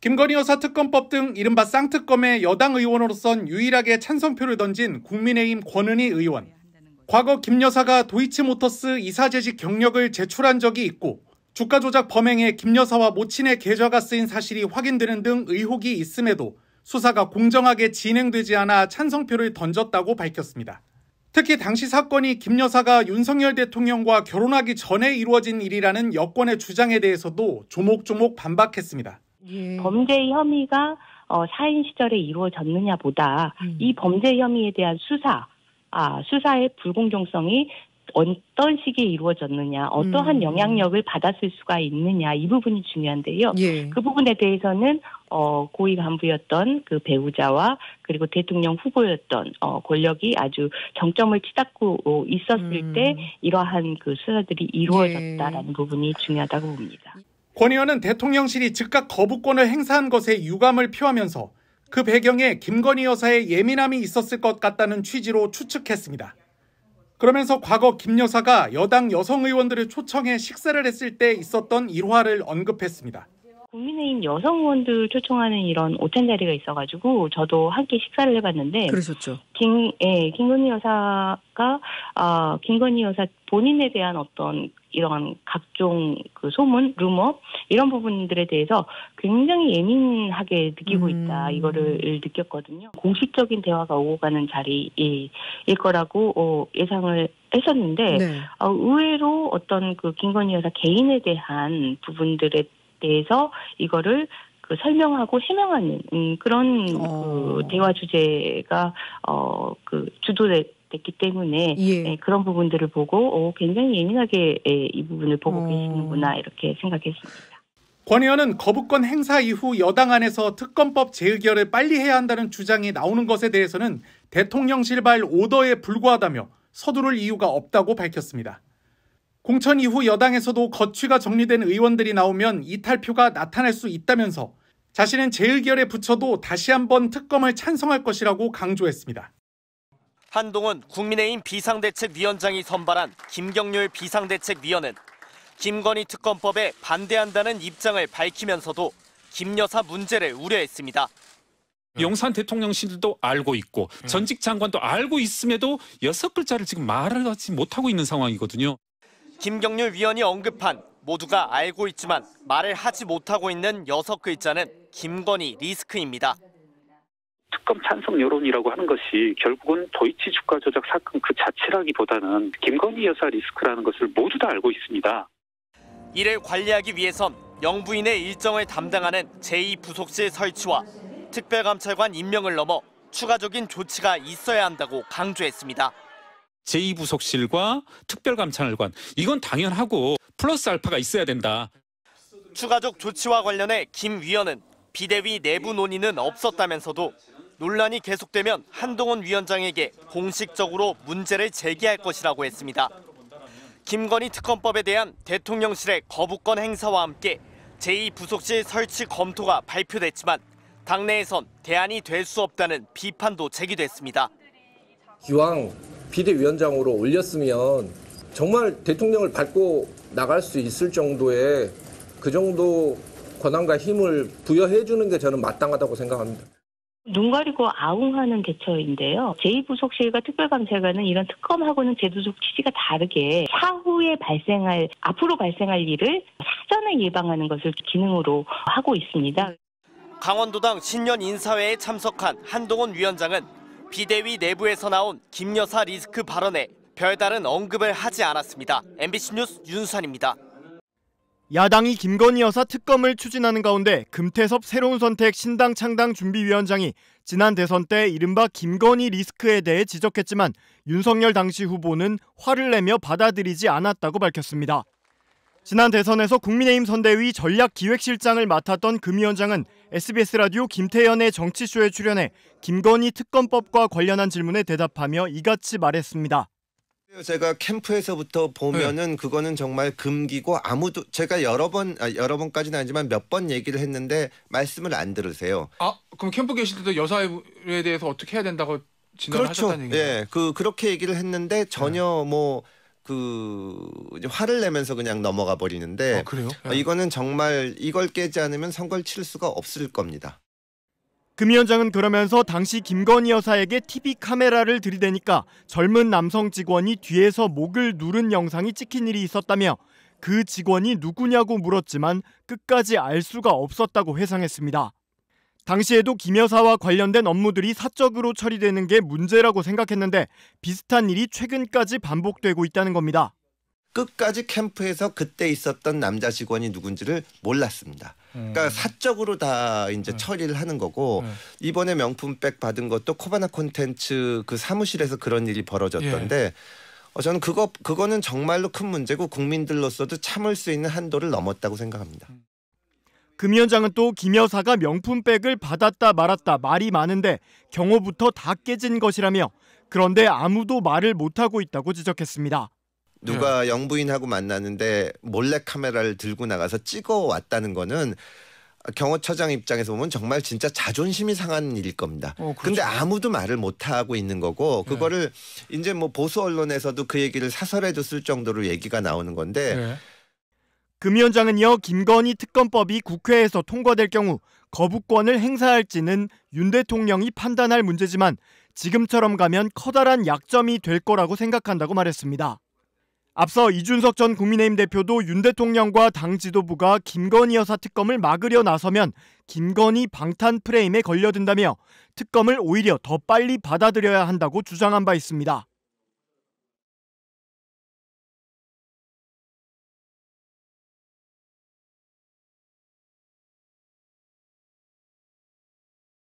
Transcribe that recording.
김건희 여사 특검법 등 이른바 쌍특검의 여당 의원으로선 유일하게 찬성표를 던진 국민의힘 권은희 의원. 과거 김 여사가 도이치모터스 이사재직 경력을 제출한 적이 있고 주가 조작 범행에 김 여사와 모친의 계좌가 쓰인 사실이 확인되는 등 의혹이 있음에도 수사가 공정하게 진행되지 않아 찬성표를 던졌다고 밝혔습니다. 특히 당시 사건이 김 여사가 윤석열 대통령과 결혼하기 전에 이루어진 일이라는 여권의 주장에 대해서도 조목조목 반박했습니다. 범죄 혐의가 사인 시절에 이루어졌느냐보다 이 범죄 혐의에 대한 수사의 불공정성이 어떤 시기에 이루어졌느냐, 어떠한 영향력을 받았을 수가 있느냐, 이 부분이 중요한데요. 그 부분에 대해서는 고위 간부였던 그 배우자와 그리고 대통령 후보였던 권력이 아주 정점을 치닫고 있었을 때 이러한 그 수사들이 이루어졌다라는 부분이 중요하다고 봅니다. 권 의원은 대통령실이 즉각 거부권을 행사한 것에 유감을 표하면서 그 배경에 김건희 여사의 예민함이 있었을 것 같다는 취지로 추측했습니다. 그러면서 과거 김 여사가 여당 여성 의원들을 초청해 식사를 했을 때 있었던 일화를 언급했습니다. 국민의힘 여성 의원들 초청하는 이런 오찬 자리가 있어가지고 저도 함께 식사를 해봤는데 그러셨죠. 김건희 여사가 김건희 여사 본인에 대한 어떤 이런 각종 그 소문, 루머 이런 부분들에 대해서 굉장히 예민하게 느끼고 있다 이거를 느꼈거든요. 공식적인 대화가 오고 가는 자리일 거라고 예상을 했었는데 의외로 어떤 그 김건희 여사 개인에 대한 부분들에 대해서 이거를 그 설명하고 해명하는 그런 그 대화 주제가 그 주도됐기 때문에 그런 부분들을 보고 굉장히 예민하게 이 부분을 보고 계시는구나 이렇게 생각했습니다. 권 의원은 거부권 행사 이후 여당 안에서 특검법 재의결을 빨리 해야 한다는 주장이 나오는 것에 대해서는 대통령실발 오더에 불과하다며 서두를 이유가 없다고 밝혔습니다. 공천 이후 여당에서도 거취가 정리된 의원들이 나오면 이탈표가 나타날 수 있다면서 자신은 재의결에 붙여도 다시 한번 특검을 찬성할 것이라고 강조했습니다. 한동훈 국민의힘 비상대책위원장이 선발한 김경률 비상대책위원은 김건희 특검법에 반대한다는 입장을 밝히면서도 김 여사 문제를 우려했습니다. 용산 대통령실도 알고 있고 전직 장관도 알고 있음에도 6글자를 지금 말을 하지 못하고 있는 상황이거든요. 김경률 위원이 언급한 모두가 알고 있지만 말을 하지 못하고 있는 6글자는 김건희 리스크입니다. 특검 찬성 여론이라고 하는 것이 결국은 도이치 주가 조작 사건 그 자체라기보다는 김건희 여사 리스크라는 것을 모두 다 알고 있습니다. 이를 관리하기 위해선 영부인의 일정을 담당하는 제2부속실 설치와 특별감찰관 임명을 넘어 추가적인 조치가 있어야 한다고 강조했습니다. 제2부속실과 특별감찰관 이건 당연하고 플러스 알파가 있어야 된다. 추가적 조치와 관련해 김 위원은 비대위 내부 논의는 없었다면서도 논란이 계속되면 한동훈 위원장에게 공식적으로 문제를 제기할 것이라고 했습니다. 김건희 특검법에 대한 대통령실의 거부권 행사와 함께 제2부속실 설치 검토가 발표됐지만 당내에선 대안이 될 수 없다는 비판도 제기됐습니다. 기왕 비대위원장으로 올렸으면 정말 대통령을 밟고 나갈 수 있을 정도의 그 정도 권한과 힘을 부여해 주는 게 저는 마땅하다고 생각합니다. 눈 가리고 아웅하는 대처인데요. 제2부속실과 특별감찰관은 이런 특검하고는 제도적 취지가 다르게 앞으로 발생할 일을 사전에 예방하는 것을 기능으로 하고 있습니다. 강원도당 신년 인사회에 참석한 한동훈 위원장은 비대위 내부에서 나온 김 여사 리스크 발언에 별다른 언급을 하지 않았습니다. MBC 뉴스 윤수환입니다. 야당이 김건희 여사 특검을 추진하는 가운데 금태섭 새로운 선택 신당 창당 준비위원장이 지난 대선 때 이른바 김건희 리스크에 대해 지적했지만 윤석열 당시 후보는 화를 내며 받아들이지 않았다고 밝혔습니다. 지난 대선에서 국민의힘 선대위 전략기획실장을 맡았던 금 위원장은 SBS 라디오 김태현의 정치쇼에 출연해 김건희 특검법과 관련한 질문에 대답하며 이같이 말했습니다. 제가 캠프에서부터 보면은 그거는 정말 금기고 아무도 제가 여러 번까지는 아니지만 몇 번 얘기를 했는데 말씀을 안 들으세요. 그럼 캠프 계실 때도 여사에 대해서 어떻게 해야 된다고 진단을 하셨다는 얘기예요? 예, 그렇게 얘기를 했는데 전혀 이제 화를 내면서 그냥 넘어가 버리는데 그래요? 이거는 정말 이걸 깨지 않으면 선거를 칠 수가 없을 겁니다. 금 위원장은 그러면서 당시 김건희 여사에게 TV 카메라를 들이대니까 젊은 남성 직원이 뒤에서 목을 누른 영상이 찍힌 일이 있었다며 그 직원이 누구냐고 물었지만 끝까지 알 수가 없었다고 회상했습니다. 당시에도 김 여사와 관련된 업무들이 사적으로 처리되는 게 문제라고 생각했는데 비슷한 일이 최근까지 반복되고 있다는 겁니다. 끝까지 캠프에서 그때 있었던 남자 직원이 누군지를 몰랐습니다. 그러니까 사적으로 다 이제 처리를 하는 거고 이번에 명품백 받은 것도 코바나 콘텐츠 그 사무실에서 그런 일이 벌어졌던데 저는 그거는 정말로 큰 문제고 국민들로서도 참을 수 있는 한도를 넘었다고 생각합니다. 금 위원장은 또 김 여사가 명품백을 받았다 말았다 말이 많은데 경호부터 다 깨진 것이라며 그런데 아무도 말을 못하고 있다고 지적했습니다. 누가 영부인하고 만나는데 몰래 카메라를 들고 나가서 찍어 왔다는 거는 경호처장 입장에서 보면 정말 진짜 자존심이 상한 일일 겁니다. 근데 아무도 말을 못 하고 있는 거고 그거를 이제 뭐 보수 언론에서도 그 얘기를 사설에도 쓸 정도로 얘기가 나오는 건데 금 위원장은 이어 김건희 특검법이 국회에서 통과될 경우 거부권을 행사할지는 윤 대통령이 판단할 문제지만 지금처럼 가면 커다란 약점이 될 거라고 생각한다고 말했습니다. 앞서 이준석 전 국민의힘 대표도 윤 대통령과 당 지도부가 김건희 여사 특검을 막으려 나서면 김건희 방탄 프레임에 걸려든다며 특검을 오히려 더 빨리 받아들여야 한다고 주장한 바 있습니다.